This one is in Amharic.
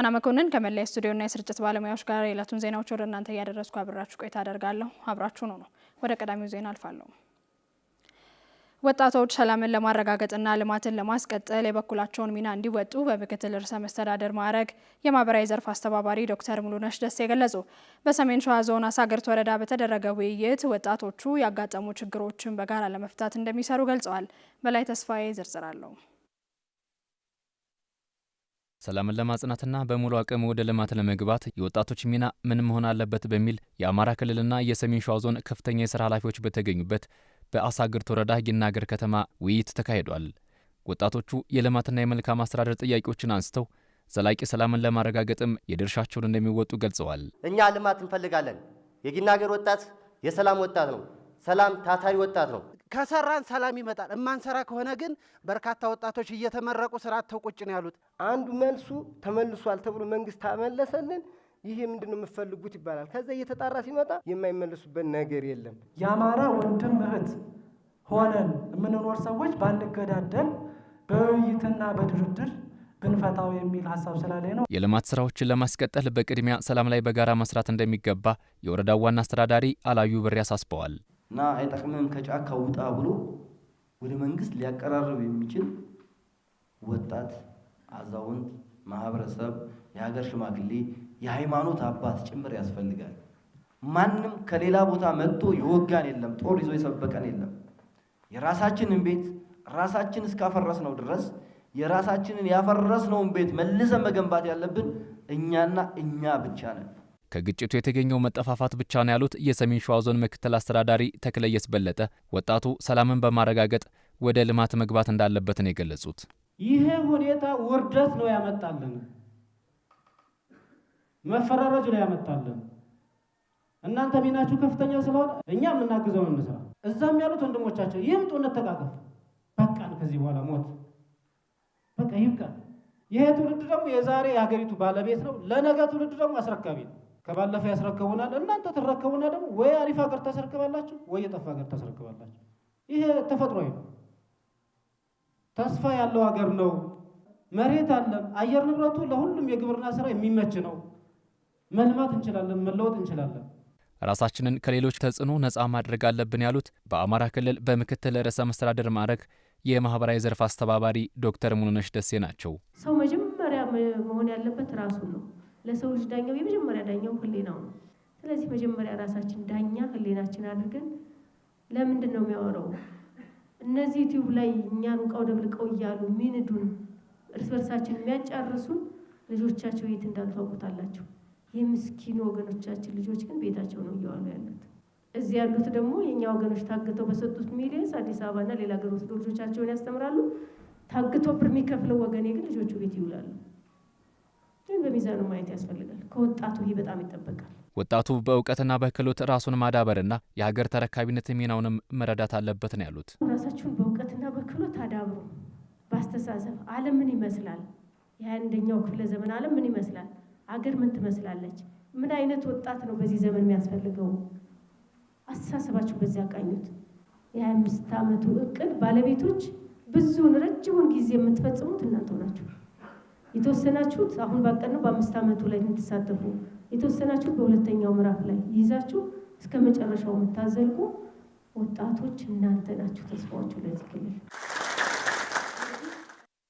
አና መኮንን ከመላይ ስቱዲዮና የስርጭት ባለሙያዎች ጋር የዕለቱን ዜናዎች ወደ እናንተ ያደረስኩ አብራችሁ ቆይታ አደርጋለሁ። አብራችሁ ነው። ወደ ቀዳሚው ዜና አልፋለሁ። ወጣቶች ሰላምን ለማረጋገጥና ልማትን ለማስቀጠል የበኩላቸውን ሚና እንዲወጡ በምክትል ርዕሰ መስተዳድር ማዕረግ የማህበራዊ ዘርፍ አስተባባሪ ዶክተር ሙሉነሽ ደሴ ገለጹ። በሰሜን ሸዋ ዞን አሳግርት ወረዳ በተደረገ ውይይት ወጣቶቹ ያጋጠሙ ችግሮችን በጋራ ለመፍታት እንደሚሰሩ ገልጸዋል። በላይ ተስፋዬ ዝርዝር አለው። ሰላምን ለማጽናትና በሙሉ አቅም ወደ ልማት ለመግባት የወጣቶች ሚና ምን መሆን አለበት በሚል የአማራ ክልልና የሰሜን ሸዋ ዞን ከፍተኛ የሥራ ኃላፊዎች በተገኙበት በአሳግርት ወረዳ ይናገር ከተማ ውይይት ተካሂዷል። ወጣቶቹ የልማትና የመልካም አስተዳደር ጥያቄዎችን አንስተው ዘላቂ ሰላምን ለማረጋገጥም የድርሻቸውን እንደሚወጡ ገልጸዋል። እኛ ልማት እንፈልጋለን። የይናገር ወጣት የሰላም ወጣት ነው። ሰላም ታታሪ ወጣት ነው። ከሰራን ሰላም ይመጣል። እማንሰራ ከሆነ ግን በርካታ ወጣቶች እየተመረቁ ስራ አጥተው ቁጭ ነው ያሉት። አንዱ መልሱ ተመልሷል ተብሎ መንግስት አመለሰልን። ይሄ ምንድነው የምፈልጉት ይባላል። ከዛ እየተጣራ ሲመጣ የማይመለሱበት ነገር የለም። የአማራ ወንድም እህት ሆነን የምንኖር ሰዎች ባንገዳደል በውይይትና በድርድር ብንፈታው የሚል ሐሳብ ስላለኝ ነው። የልማት ስራዎችን ለማስቀጠል በቅድሚያ ሰላም ላይ በጋራ መስራት እንደሚገባ የወረዳው ዋና አስተዳዳሪ አላዩ ብሬ አሳስበዋል። ና አይጠቅምም ከጫካ ውጣ ብሎ ወደ መንግስት ሊያቀራርብ የሚችል ወጣት፣ አዛውንት፣ ማህበረሰብ፣ የሀገር ሽማግሌ፣ የሃይማኖት አባት ጭምር ያስፈልጋል። ማንም ከሌላ ቦታ መጥቶ ይወጋን የለም፣ ጦር ይዞ የሰበቀን የለም። የራሳችንን ቤት ራሳችን እስካፈረስነው ድረስ የራሳችንን ያፈረስነውን ቤት መልሰን መገንባት ያለብን እኛና እኛ ብቻ ነን። ከግጭቱ የተገኘው መጠፋፋት ብቻ ነው ያሉት የሰሜን ሸዋ ዞን ምክትል አስተዳዳሪ ተክለየስ በለጠ ወጣቱ ሰላምን በማረጋገጥ ወደ ልማት መግባት እንዳለበት ነው የገለጹት። ይሄ ሁኔታ ውርደት ነው ያመጣልን፣ መፈራረጅ ነው ያመጣልን። እናንተ ሚናችሁ ከፍተኛ ስለሆነ እኛ የምናግዘው ነው እንስራ። እዛም ያሉት ወንድሞቻቸው ይምጡ እንተቃቀፍ። በቃን፣ ከዚህ በኋላ ሞት በቃ ይብቃ። ይሄ ትውልድ ደግሞ የዛሬ የሀገሪቱ ባለቤት ነው፣ ለነገ ትውልድ ደግሞ አስረካቢ ነው። ከባለፈ ያስረከቡናል፣ እናንተ ተረከቡና ደግሞ ወይ አሪፍ ሀገር ታስረክባላችሁ ወይ የጠፋ ሀገር ታስረክባላችሁ። ይሄ ተፈጥሯዊ ነው። ተስፋ ያለው ሀገር ነው። መሬት አለን፣ አየር ንብረቱ ለሁሉም የግብርና ስራ የሚመች ነው። መልማት እንችላለን፣ መለወጥ እንችላለን። ራሳችንን ከሌሎች ተጽዕኖ ነፃ ማድረግ አለብን ያሉት በአማራ ክልል በምክትል ርዕሰ መስተዳድር ማዕረግ የማህበራዊ ዘርፍ አስተባባሪ ዶክተር ሙሉነሽ ደሴ ናቸው። ሰው መጀመሪያ መሆን ያለበት ራሱ ነው። ለሰው ልጅ ዳኛው የመጀመሪያ ዳኛው ህሊናው ነው። ስለዚህ መጀመሪያ ራሳችን ዳኛ ህሊናችን አድርገን ለምንድን ነው የሚያወራው እነዚህ ዩቲዩብ ላይ እኛን ቀው ደብልቀው እያሉ ሚንዱን እርስ በርሳችን የሚያጫርሱን ልጆቻቸው የት እንዳሉ ታውቁታላችሁ። የምስኪን ወገኖቻችን ልጆች ግን ቤታቸው ነው እየዋሉ ያሉት። እዚህ ያሉት ደግሞ የኛ ወገኖች ታግተው በሰጡት ሚሊየንስ አዲስ አበባና ሌላ ሀገር ወስደው ልጆቻቸውን ያስተምራሉ። ታግተው ብር የሚከፍለው ወገኔ ግን ልጆቹ ቤት ይውላሉ። ግን በሚዛኑ ማየት ያስፈልጋል። ከወጣቱ ይህ በጣም ይጠበቃል። ወጣቱ በእውቀትና በክህሎት ራሱን ማዳበርና የሀገር ተረካቢነት ሚናውንም መረዳት አለበት ነው ያሉት። ራሳችሁን በእውቀትና በክህሎት አዳብሩ። በአስተሳሰብ ዓለም ምን ይመስላል? የ21ኛው ክፍለ ዘመን ዓለም ምን ይመስላል? አገር ምን ትመስላለች? ምን አይነት ወጣት ነው በዚህ ዘመን የሚያስፈልገው? አስተሳሰባችሁ በዚያ ቃኙት። የ25 ዓመቱ እቅድ ባለቤቶች ብዙውን ረጅሙን ጊዜ የምትፈጽሙት እናንተ ናችሁ። የተወሰናችሁት አሁን ባቀነው በ5 ዓመቱ ላይ እንድትሳተፉ፣ የተወሰናችሁት በሁለተኛው ምዕራፍ ላይ ይዛችሁ እስከ መጨረሻው የምታዘልቁ ወጣቶች እናንተ ናችሁ ተስፋዎቹ ለዚህ ክልል።